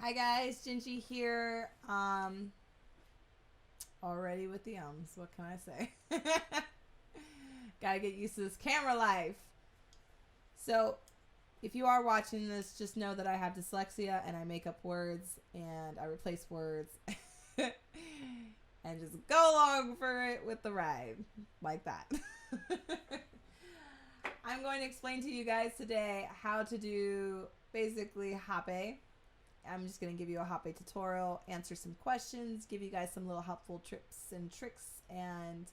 Hi guys, Gingy here. Already with the ums. What can I say? Gotta get used to this camera life. So, if you are watching this, just know that I have dyslexia and I make up words and I replace words. And just go along for it with the ride. Like that. I'm going to explain to you guys today how to do basically Hape. I'm just going to give you a Hape tutorial, answer some questions, give you guys some little helpful tips and tricks, and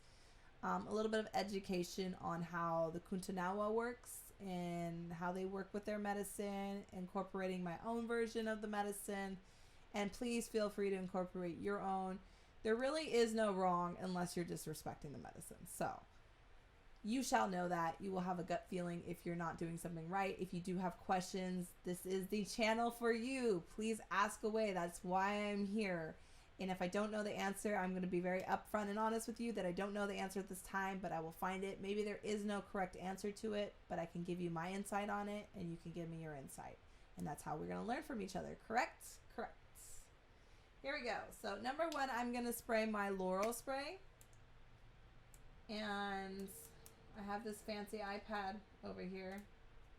a little bit of education on how the Kuntanawa works and how they work with their medicine, incorporating my own version of the medicine. And please feel free to incorporate your own. There really is no wrong unless you're disrespecting the medicine. So you shall know that. You will have a gut feeling if you're not doing something right. If you do have questions, this is the channel for you. Please ask away. That's why I'm here. And if I don't know the answer, I'm going to be very upfront and honest with you that I don't know the answer at this time, but I will find it. Maybe there is no correct answer to it, but I can give you my insight on it, and you can give me your insight. And that's how we're going to learn from each other. Correct? Correct. Here we go. So number one, I'm going to spray my Laurel spray. And I have this fancy iPad over here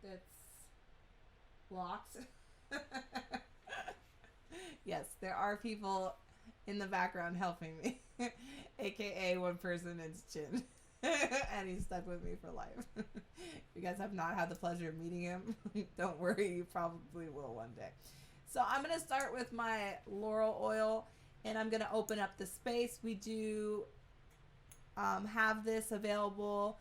that's locked. Yes, there are people in the background helping me. AKA one person is Chin. And he's stuck with me for life. If you guys have not had the pleasure of meeting him, don't worry, you probably will one day. So I'm going to start with my Laurel oil, and I'm going to open up the space. We do have this available,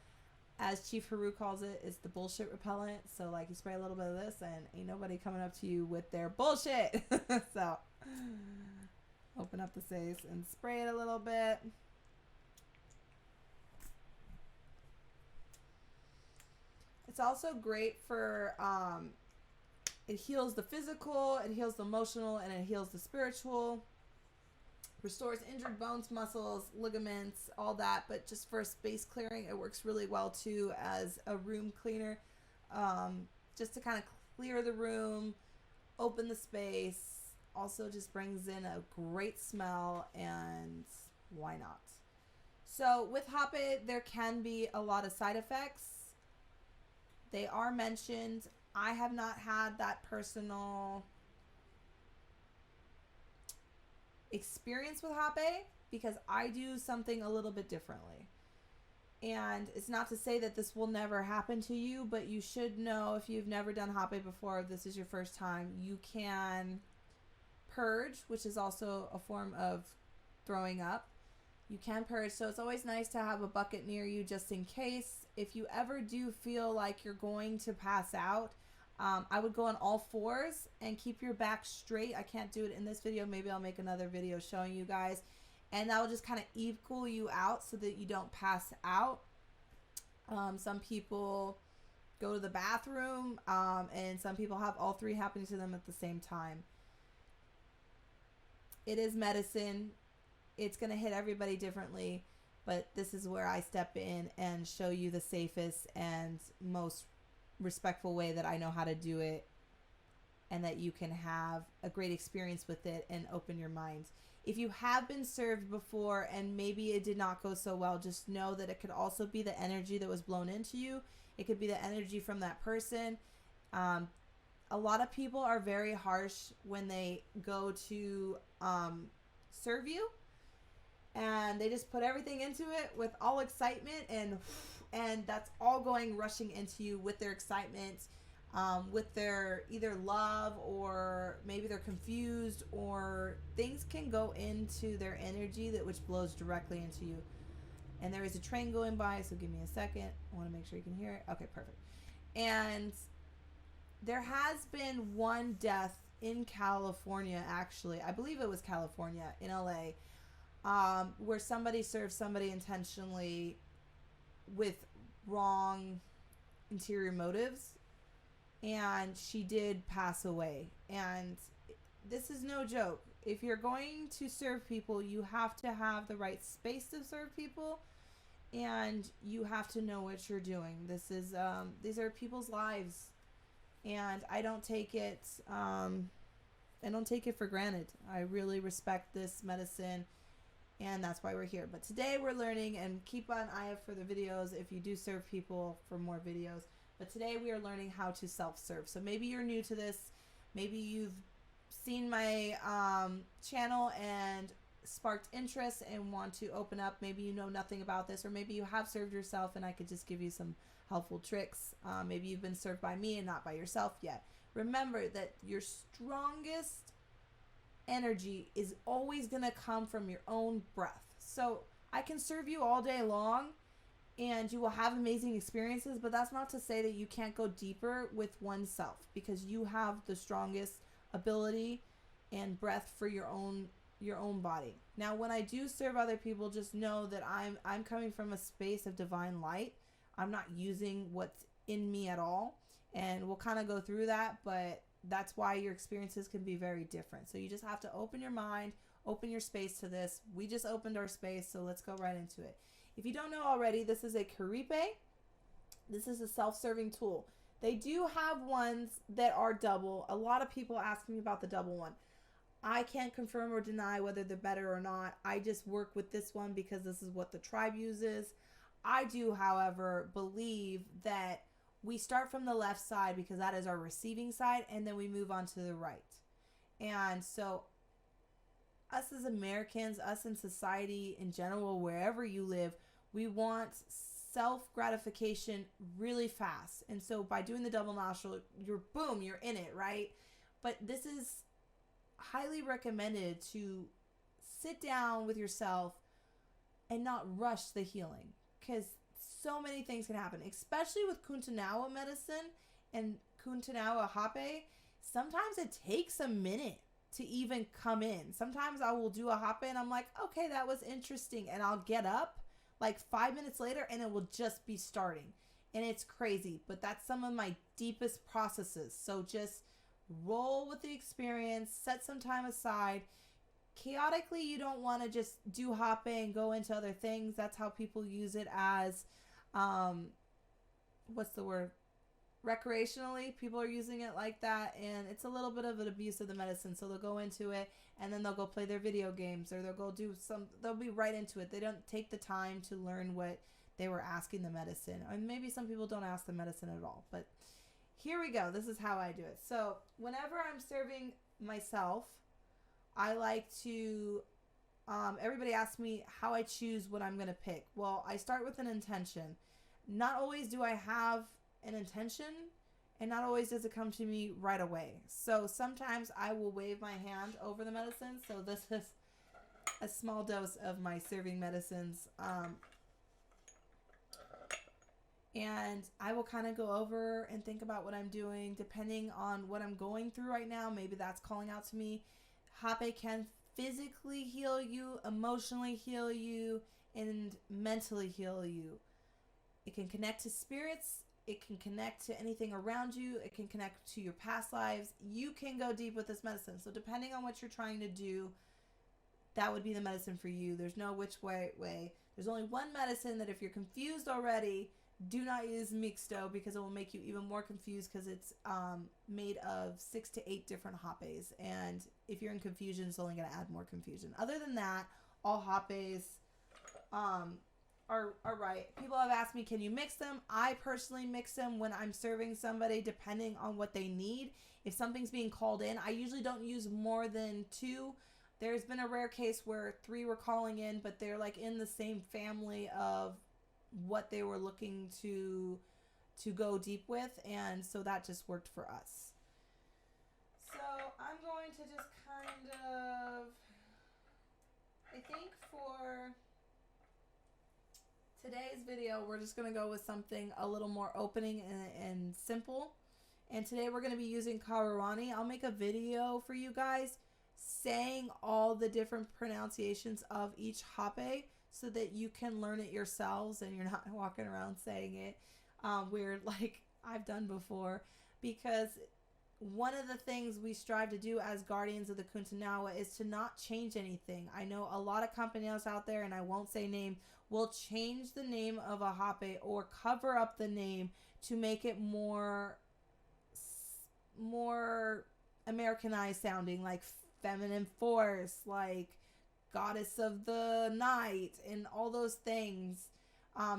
as Chief Haru calls it, is the bullshit repellent. So like you spray a little bit of this and ain't nobody coming up to you with their bullshit. So open up the space and spray it a little bit. It's also great for, it heals the physical, it heals the emotional, and it heals the spiritual. Restores injured bones, muscles, ligaments, all that. But just for space clearing, it works really well too as a room cleaner. Just to kind of clear the room, open the space. Also just brings in a great smell, and why not? So with Hape, there can be a lot of side effects. They are mentioned. I have not had that personal experience with Hape because I do something a little bit differently. And it's not to say that this will never happen to you, but you should know, if you've never done Hape before, if this is your first time, you can purge, which is also a form of throwing up. You can purge, so it's always nice to have a bucket near you just in case. If you ever do feel like you're going to pass out, I would go on all fours and keep your back straight. I can't do it in this video. Maybe I'll make another video showing you guys. And that will just kind of equal you out so that you don't pass out. Some people go to the bathroom, and some people have all three happening to them at the same time. It is medicine. It's going to hit everybody differently. But this is where I step in and show you the safest and most respectful way that I know how to do it, and that you can have a great experience with it and open your mind. If you have been served before and maybe it did not go so well, just know that it could also be the energy that was blown into you. It could be the energy from that person. A lot of people are very harsh when they go to serve you, and they just put everything into it with all excitement, and that's all going rushing into you with their excitement, with their either love, or maybe they're confused, or things can go into their energy that which blows directly into you. And there is a train going by, so give me a second. I want to make sure you can hear it. Okay, perfect. And there has been one death in California, actually. I believe it was California, in LA, where somebody served somebody intentionally with wrong interior motives, and she did pass away. And this is no joke. If you're going to serve people, you have to have the right space to serve people, and you have to know what you're doing. This is these are people's lives, and I don't take it I don't take it for granted. I really respect this medicine, and that's why we're here. But today we're learning, and keep an eye out for the videos if you do serve people for more videos. But today we are learning how to self-serve. So maybe you're new to this. Maybe you've seen my channel and sparked interest and want to open up. Maybe you know nothing about this, or maybe you have served yourself and I could just give you some helpful tricks. Maybe you've been served by me and not by yourself yet. Remember that your strongest energy is always going to come from your own breath. So I can serve you all day long and you will have amazing experiences, but that's not to say that you can't go deeper with oneself, because you have the strongest ability and breath for your own body. Now, when I do serve other people, just know that I'm coming from a space of divine light. I'm not using what's in me at all, and we'll kind of go through that, but that's why your experiences can be very different. So you just have to open your mind, open your space to this. We just opened our space, so let's go right into it. If you don't know already, this is a Hape. This is a self-serving tool. They do have ones that are double. A lot of people ask me about the double one. I can't confirm or deny whether they're better or not. I just work with this one because this is what the tribe uses. I do, however, believe that we start from the left side because that is our receiving side, and then we move on to the right. And so us as Americans, us in society in general, wherever you live, we want self-gratification really fast. And so by doing the double nostril, you're in it, right? But this is highly recommended to sit down with yourself and not rush the healing, because so many things can happen, especially with Kuntanawa medicine and Kuntanawa Hape. Sometimes it takes a minute to even come in. Sometimes I will do a Hape and I'm like, okay, that was interesting, and I'll get up like 5 minutes later and it will just be starting, and it's crazy. But that's some of my deepest processes. So just roll with the experience, set some time aside. Chaotically, you don't want to just do Hape and go into other things. That's how people use it as what's the word, recreationally. People are using it like that, and it's a little bit of an abuse of the medicine. So they'll go into it and then they'll go play their video games, or they'll be right into it. They don't take the time to learn what they were asking the medicine. And maybe some people don't ask the medicine at all, but here we go. This is how I do it. So whenever I'm serving myself, I like to, everybody asks me how I choose what I'm going to pick. Well, I start with an intention. Not always do I have an intention, and not always does it come to me right away. So sometimes I will wave my hand over the medicine. So this is a small dose of my serving medicines. And I will kind of go over and think about what I'm doing depending on what I'm going through right now. Maybe that's calling out to me. Hape can physically heal you, emotionally heal you, and mentally heal you. It can connect to spirits. It can connect to anything around you. It can connect to your past lives. You can go deep with this medicine. So depending on what you're trying to do, that would be the medicine for you. There's no which way. There's only one medicine that if you're confused already, do not use mixto, because it will make you even more confused, because it's made of 6 to 8 different Hapes. And if you're in confusion, it's only going to add more confusion. Other than that, all Hapes are right. People have asked me, can you mix them? I personally mix them when I'm serving somebody, depending on what they need. If something's being called in, I usually don't use more than 2. There's been a rare case where 3 were calling in, but they're like in the same family of what they were looking to go deep with, and so that just worked for us. So I'm going to just kind of, I think for today's video, we're just going to go with something a little more opening and simple. And today we're going to be using Kawarani. I'll make a video for you guys saying all the different pronunciations of each Hape, so that you can learn it yourselves and you're not walking around saying it weird like I've done before. Because one of the things we strive to do as guardians of the Kuntanawa is to not change anything. I know a lot of companies out there, and I won't say name, will change the name of a Hape or cover up the name to make it more Americanized sounding, like feminine force, like goddess of the night, and all those things,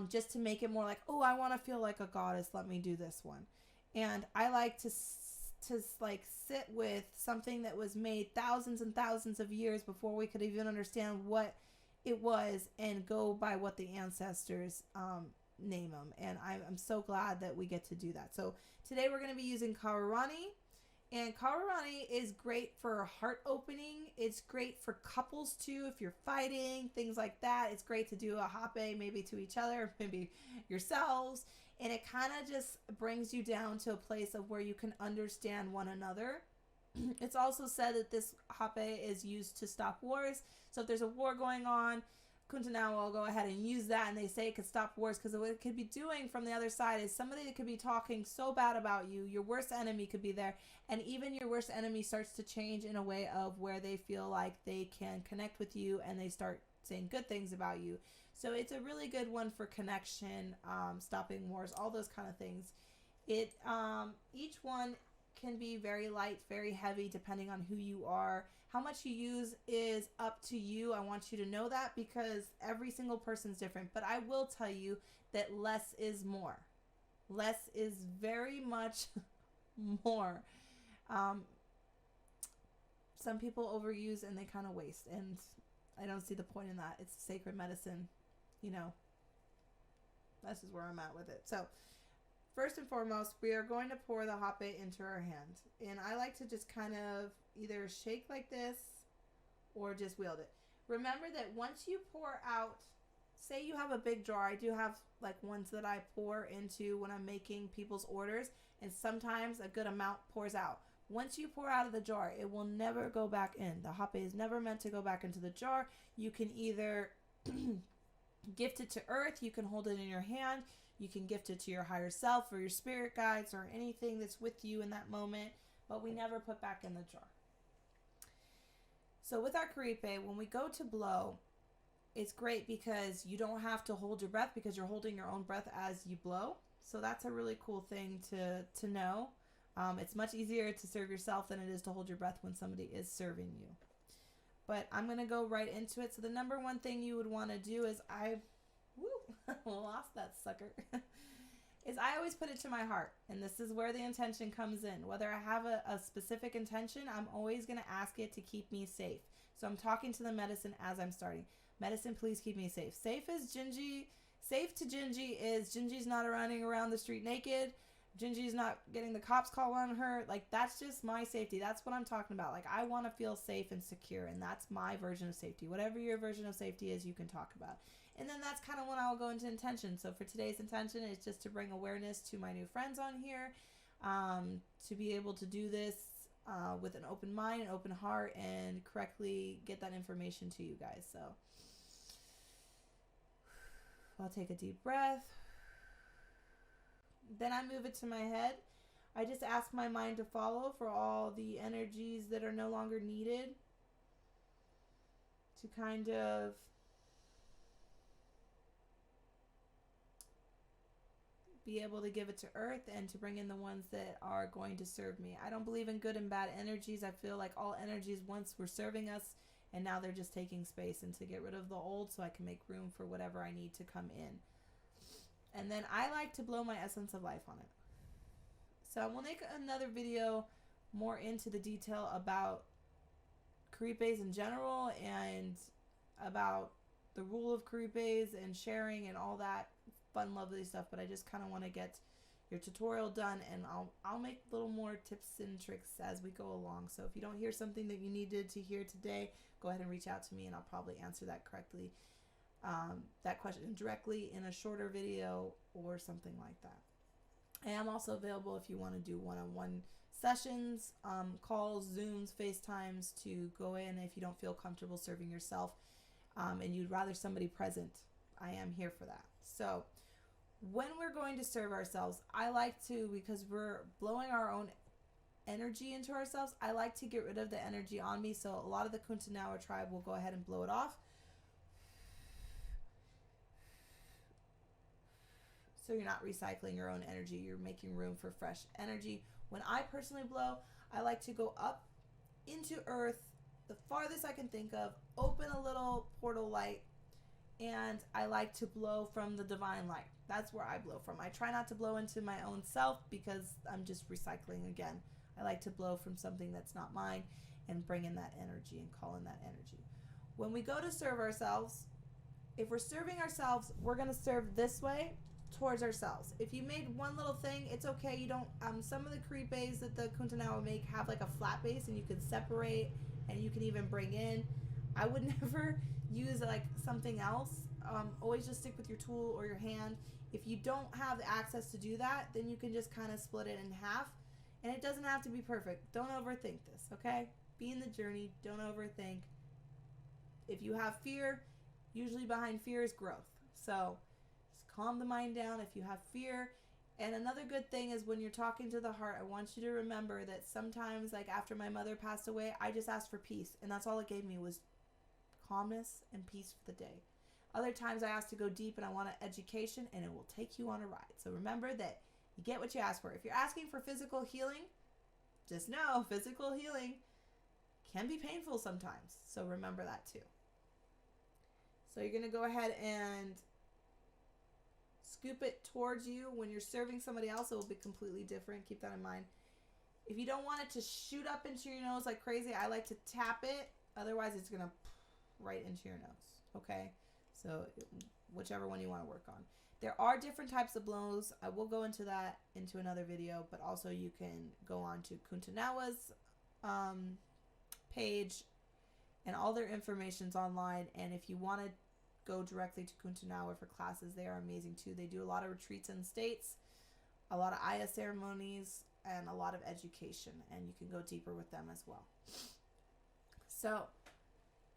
just to make it more like, oh, I want to feel like a goddess. Let me do this one. And I like to like sit with something that was made thousands and thousands of years before we could even understand what it was, and go by what the ancestors name them. And I'm so glad that we get to do that. So today we're going to be using Kawarani. And Kawarani is great for heart opening. It's great for couples too, if you're fighting, things like that. It's great to do a hape maybe to each other, maybe yourselves. And it kind of just brings you down to a place of where you can understand one another. It's also said that this hape is used to stop wars. So if there's a war going on, Kuntanawa will go ahead and use that, and they say it could stop wars, because what it could be doing from the other side is somebody that could be talking so bad about you, your worst enemy could be there, and even your worst enemy starts to change in a way of where they feel like they can connect with you, and they start saying good things about you. So it's a really good one for connection, stopping wars, all those kind of things. It each one can be very light, very heavy, depending on who you are. How much you use is up to you. I want you to know that, because every single person's different. But I will tell you that less is more. Less is very much more. Some people overuse and they kind of waste, and I don't see the point in that. It's sacred medicine, you know. That's just where I'm at with it. So first and foremost, we are going to pour the hape into our hand. And I like to just kind of either shake like this or just wield it. Remember that once you pour out, say you have a big jar. I do have like ones that I pour into when I'm making people's orders, and sometimes a good amount pours out. Once you pour out of the jar, it will never go back in. The hape is never meant to go back into the jar. You can either gift it to earth, you can hold it in your hand, you can gift it to your higher self or your spirit guides or anything that's with you in that moment, but we never put back in the jar. So with our Caripe, when we go to blow, it's great because you don't have to hold your breath, because you're holding your own breath as you blow. So that's a really cool thing to know. It's much easier to serve yourself than it is to hold your breath when somebody is serving you. But I'm going to go right into it. So the number one thing you would want to do is lost that sucker. Is I always put it to my heart. And this is where the intention comes in. Whether I have a specific intention, I'm always going to ask it to keep me safe. So I'm talking to the medicine as I'm starting. Medicine, please keep me safe. Safe to Gingy is Gingy's not running around the street naked. Gingy's not getting the cops call on her. Like, that's just my safety. That's what I'm talking about. Like, I want to feel safe and secure, and that's my version of safety. Whatever your version of safety is, you can talk about. And then that's kind of when I'll go into intention. So for today's intention, it's just to bring awareness to my new friends on here, to be able to do this with an open mind, an open heart, and correctly get that information to you guys. So I'll take a deep breath. Then I move it to my head. I just ask my mind to follow for all the energies that are no longer needed, to kind of be able to give it to earth and to bring in the ones that are going to serve me. I don't believe in good and bad energies. I feel like all energies once were serving us, and now they're just taking space, and to get rid of the old so I can make room for whatever I need to come in. And then I like to blow my essence of life on it. So we'll make another video more into the detail about Caripes in general, and about the rule of Caripes and sharing and all that fun, lovely stuff. But I just kind of want to get your tutorial done, and I'll make little more tips and tricks as we go along. So if you don't hear something that you needed to hear today, go ahead and reach out to me, and I'll probably answer that correctly. That question directly in a shorter video or something like that. I am also available if you want to do one-on-one sessions, calls, Zooms, FaceTimes, to go in if you don't feel comfortable serving yourself, and you'd rather somebody present. I am here for that. So when we're going to serve ourselves, I like to, because we're blowing our own energy into ourselves, I like to get rid of the energy on me. So a lot of the Kuntanawa tribe will go ahead and blow it off. So you're not recycling your own energy. You're making room for fresh energy. When I personally blow, I like to go up into earth the farthest I can think of, open a little portal light, and I like to blow from the divine light. That's where I blow from. I try not to blow into my own self because I'm just recycling again. I like to blow from something that's not mine and bring in that energy and call in that energy. When we go to serve ourselves, if we're serving ourselves, we're going to serve this way towards ourselves. If you made one little thing, it's okay. You don't some of the creepes that the Kuntanawa make have like a flat base and you can separate and you can even bring in. I would never use like something else. Always just stick with your tool or your hand. If you don't have the access to do that, then you can just kind of split it in half. And it doesn't have to be perfect. Don't overthink this, okay? Be in the journey. Don't overthink. If you have fear, usually behind fear is growth. So just calm the mind down if you have fear. And another good thing is when you're talking to the heart, I want you to remember that sometimes, like after my mother passed away, I just asked for peace. And that's all it gave me was calmness and peace for the day. Other times I asked to go deep and I want an education, and it will take you on a ride. So remember that you get what you ask for. If you're asking for physical healing, just know physical healing can be painful sometimes. So remember that too. So you're going to go ahead and scoop it towards you. When you're serving somebody else, it will be completely different. Keep that in mind. If you don't want it to shoot up into your nose like crazy, I like to tap it. Otherwise, it's going to right into your nose. Okay? So whichever one you want to work on. There are different types of blows. I will go into that into another video, but also you can go on to Kuntanawa's page, and all their information's online. And if you want to go directly to Kuntanawa for classes, they are amazing too. They do a lot of retreats in the States, a lot of Aya ceremonies, and a lot of education, and you can go deeper with them as well. So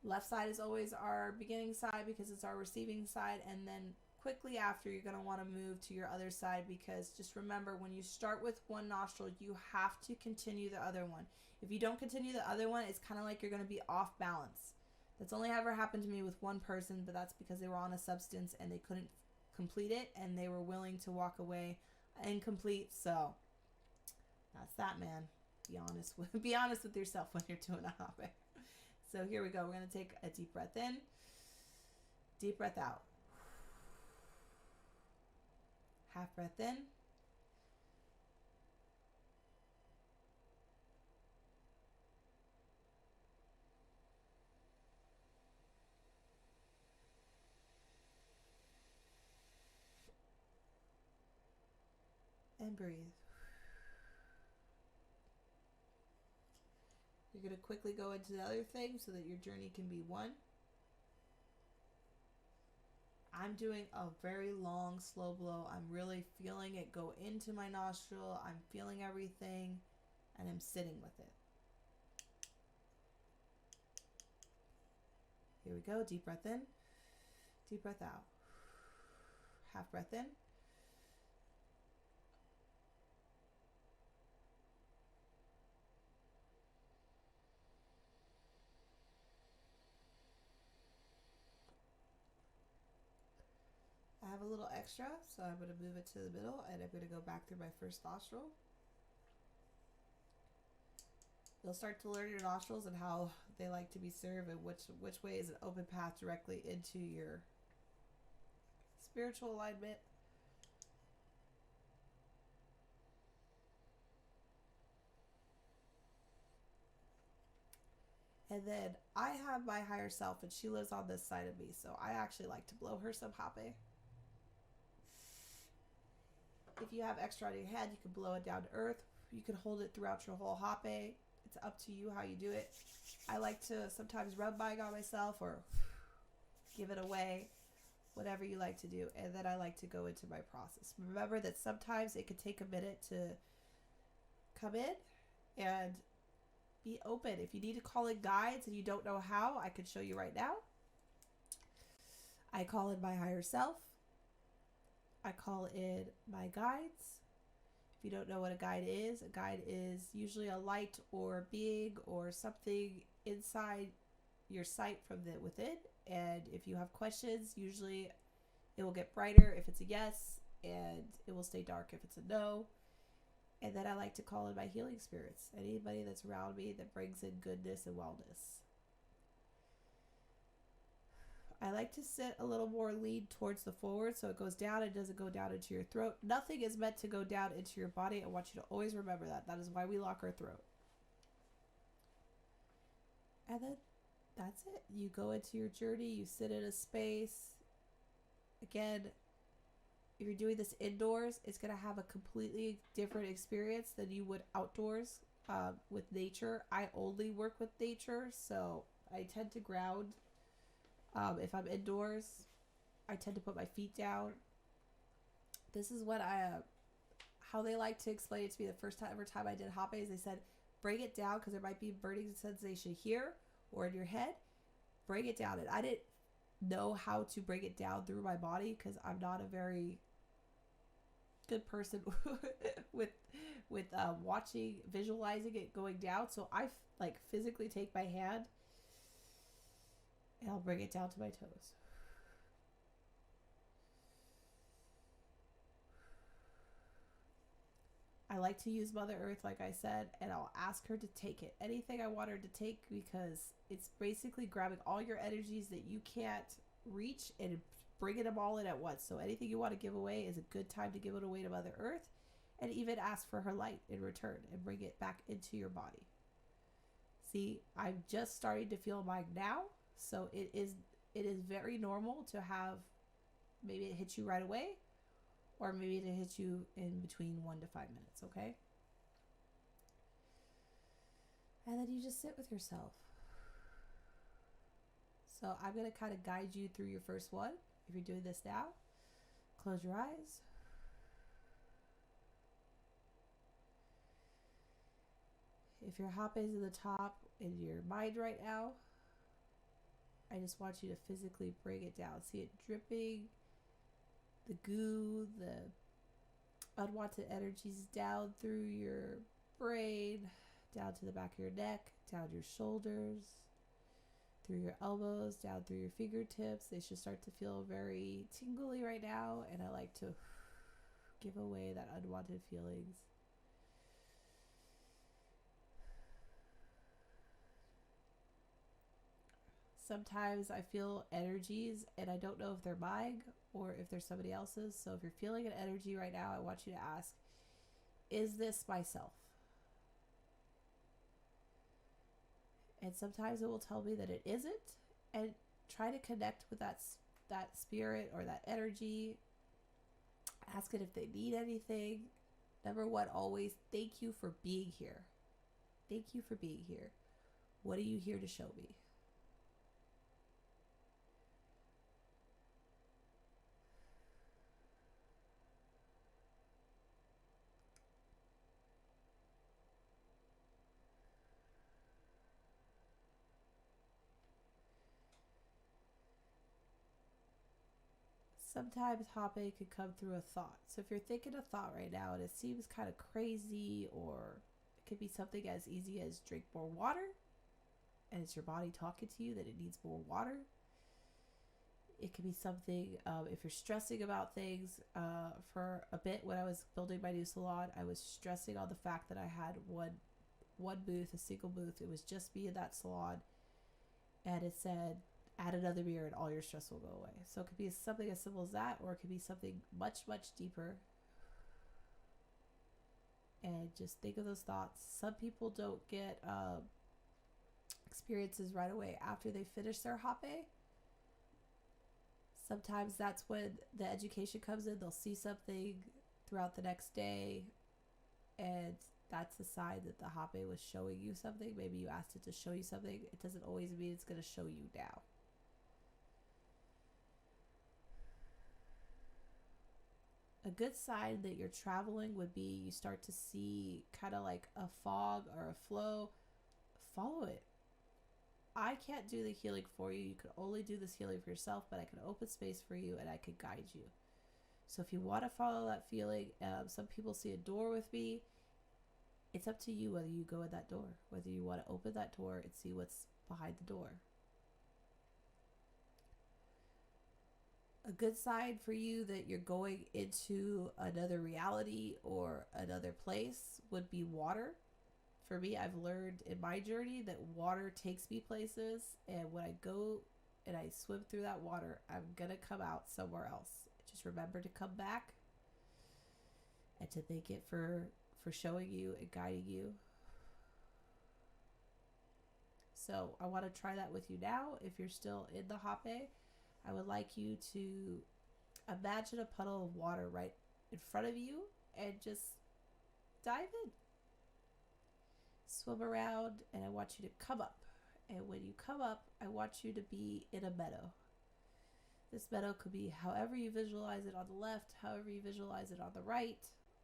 left side is always our beginning side because it's our receiving side, and then quickly after you're going to want to move to your other side, because just remember, when you start with one nostril, you have to continue the other one. If you don't continue the other one, it's kind of like you're going to be off balance. That's only ever happened to me with one person, but that's because they were on a substance and they couldn't complete it, and they were willing to walk away incomplete. So that's that, man. Be honest with yourself when you're doing a Hape. So here we go. We're going to take a deep breath in, deep breath out. Half breath in. And breathe. You're going to quickly go into the other thing so that your journey can be one. I'm doing a very long, slow blow. I'm really feeling it go into my nostril. I'm feeling everything, and I'm sitting with it. Here we go. Deep breath in. Deep breath out. Half breath in. I have a little extra, so I'm going to move it to the middle, and I'm going to go back through my first nostril. You'll start to learn your nostrils and how they like to be served, and which way is an open path directly into your spiritual alignment. And then I have my higher self, and she lives on this side of me, so I actually like to blow her some Hape. If you have extra on your head, you can blow it down to earth. You can hold it throughout your whole Hape. It's up to you how you do it. I like to sometimes rub mine on myself or give it away, whatever you like to do. And then I like to go into my process. Remember that sometimes it could take a minute to come in, and be open. If you need to call in guides and you don't know how, I can show you right now. I call in my higher self. I call in my guides. If you don't know what a guide is usually a light or being or something inside your sight from within. And if you have questions, usually it will get brighter if it's a yes, and it will stay dark if it's a no. And then I like to call in my healing spirits. Anybody that's around me that brings in goodness and wellness. I like to sit a little more lean towards the forward so it goes down. It doesn't go down into your throat. Nothing is meant to go down into your body. I want you to always remember that. That is why we lock our throat. And then that's it. You go into your journey. You sit in a space. Again, if you're doing this indoors, it's going to have a completely different experience than you would outdoors with nature. I only work with nature, so I tend to ground. If I'm indoors, I tend to put my feet down. This is what how they like to explain it to me the first time, every time I did Hape, is they said, bring it down because there might be burning sensation here or in your head. Bring it down. And I didn't know how to bring it down through my body because I'm not a very good person with watching, visualizing it going down. So I like physically take my hand and I'll bring it down to my toes. I like to use Mother Earth, like I said, and I'll ask her to take it. Anything I want her to take, because it's basically grabbing all your energies that you can't reach and bringing them all in at once. So anything you want to give away is a good time to give it away to Mother Earth, and even ask for her light in return and bring it back into your body. See, I'm just starting to feel mine now, so it is very normal to have, maybe it hits you right away, or maybe it hits you in between 1 to 5 minutes, okay? And then you just sit with yourself. So I'm going to kind of guide you through your first one. If you're doing this now, close your eyes. If your Hape is in the top in your mind right now, I just want you to physically bring it down. See it dripping, the goo, the unwanted energies down through your brain, down to the back of your neck, down your shoulders, through your elbows, down through your fingertips. They should start to feel very tingly right now, and I like to give away that unwanted feelings. Sometimes I feel energies and I don't know if they're mine or if they're somebody else's. So if you're feeling an energy right now, I want you to ask, is this myself? And sometimes it will tell me that it isn't, and try to connect with that spirit or that energy. Ask it if they need anything. Number one, always thank you for being here. Thank you for being here. What are you here to show me? Sometimes Hape could come through a thought. So if you're thinking a thought right now and it seems kind of crazy, or it could be something as easy as drink more water, and it's your body talking to you that it needs more water. It could be something, if you're stressing about things, for a bit when I was building my new salon, I was stressing on the fact that I had one booth, a single booth. It was just me in that salon, and it said, add another mirror and all your stress will go away. So it could be something as simple as that, or it could be something much, much deeper. And just think of those thoughts. Some people don't get experiences right away after they finish their Hape. Sometimes that's when the education comes in. They'll see something throughout the next day, and that's a sign that the Hape was showing you something. Maybe you asked it to show you something. It doesn't always mean it's going to show you now. A good sign that you're traveling would be you start to see kind of like a fog or a flow. Follow it. I can't do the healing for you. You can only do this healing for yourself, but I can open space for you and I can guide you. So if you want to follow that feeling, some people see a door with me. It's up to you whether you go in that door, whether you want to open that door and see what's behind the door. a good sign for you that you're going into another reality or another place would be water. For me, I've learned in my journey that water takes me places, and when I go and I swim through that water, I'm gonna come out somewhere else. Just remember to come back and to thank it for showing you and guiding you. So I want to try that with you now. If you're still in the Hape, I would like you to imagine a puddle of water right in front of you and just dive in. Swim around, and I want you to come up. And when you come up, I want you to be in a meadow. This meadow could be however you visualize it on the left, however you visualize it on the right,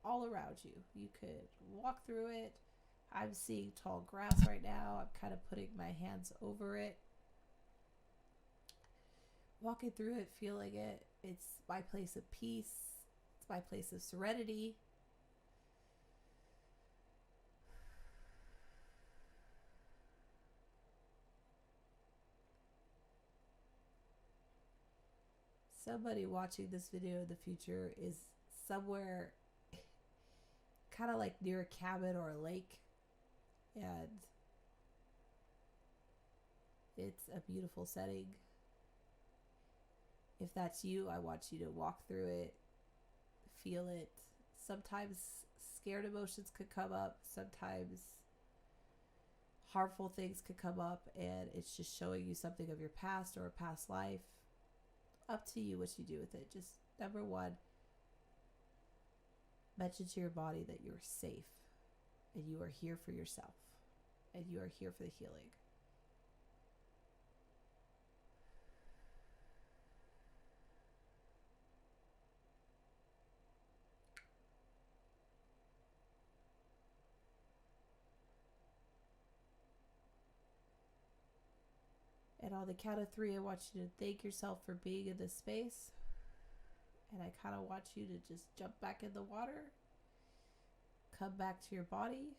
all around you. You could walk through it. I'm seeing tall grass right now. I'm kind of putting my hands over it. Walking through it, feeling it. It's my place of peace. It's my place of serenity. Somebody watching this video in the future is somewhere kind of like near a cabin or a lake, and it's a beautiful setting. If that's you, I want you to walk through it, feel it. Sometimes scared emotions could come up, sometimes harmful things could come up, and it's just showing you something of your past or a past life. Up to you what you do with it. Just number one, mention to your body that you're safe and you are here for yourself and you are here for the healing. And on the count of 3, I want you to thank yourself for being in this space. And I kind of want you to just jump back in the water, come back to your body.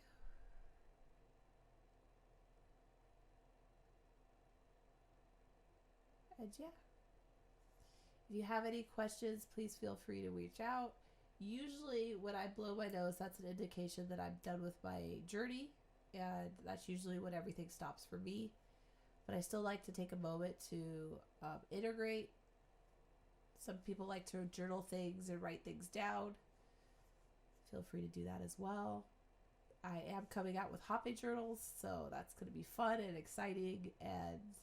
And yeah, if you have any questions, please feel free to reach out. Usually when I blow my nose, that's an indication that I'm done with my journey. And that's usually when everything stops for me. But I still like to take a moment to integrate. Some people like to journal things and write things down. Feel free to do that as well. I am coming out with Hape journals, so that's going to be fun and exciting. And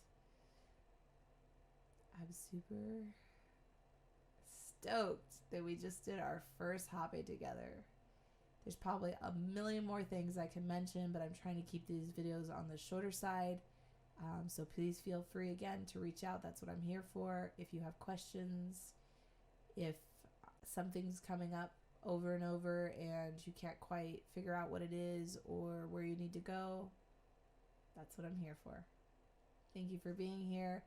I'm super stoked that we just did our first Hape together. There's probably a million more things I can mention, but I'm trying to keep these videos on the shorter side. So please feel free again to reach out. That's what I'm here for. If you have questions, if something's coming up over and over and you can't quite figure out what it is or where you need to go, that's what I'm here for. Thank you for being here.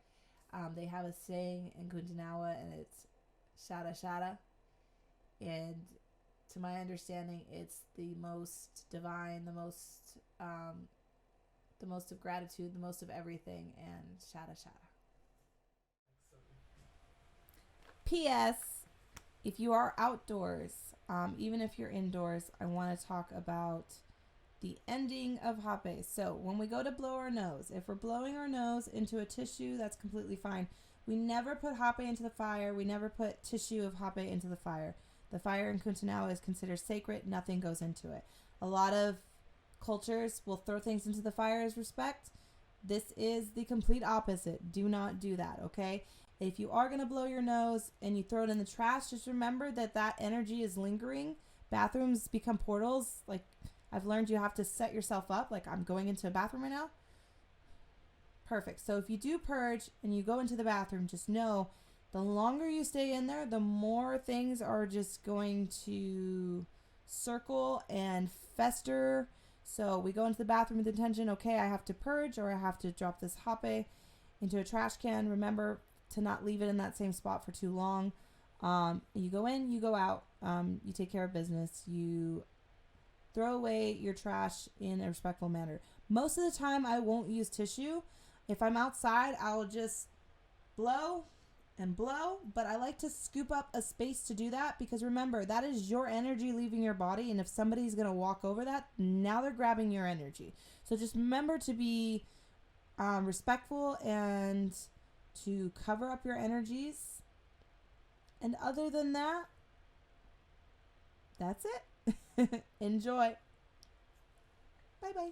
They have a saying in Kuntanawa, and it's shada shada. And to my understanding, it's the most divine, the most of gratitude, the most of everything, and shada shada. P.S. If you are outdoors, even if you're indoors, I want to talk about the ending of Hape. So when we go to blow our nose, if we're blowing our nose into a tissue, that's completely fine. We never put Hape into the fire. We never put tissue of Hape into the fire. The fire in Kuntanawa is considered sacred. Nothing goes into it. A lot of cultures will throw things into the fire as respect. This is the complete opposite. Do not do that, okay? If you are going to blow your nose and you throw it in the trash, just remember that that energy is lingering. Bathrooms become portals. Like, I've learned you have to set yourself up. Like, I'm going into a bathroom right now. Perfect. So if you do purge and you go into the bathroom, just know the longer you stay in there, the more things are just going to circle and fester. So we go into the bathroom with intention, okay, I have to purge or I have to drop this Hape into a trash can. Remember to not leave it in that same spot for too long. You go in, you go out, you take care of business, you throw away your trash in a respectful manner. Most of the time I won't use tissue. If I'm outside, I'll just blow and blow, but I like to scoop up a space to do that because remember, that is your energy leaving your body, and if somebody's going to walk over that, now they're grabbing your energy. So just remember to be respectful and to cover up your energies. And other than that, that's it. Enjoy. Bye-bye.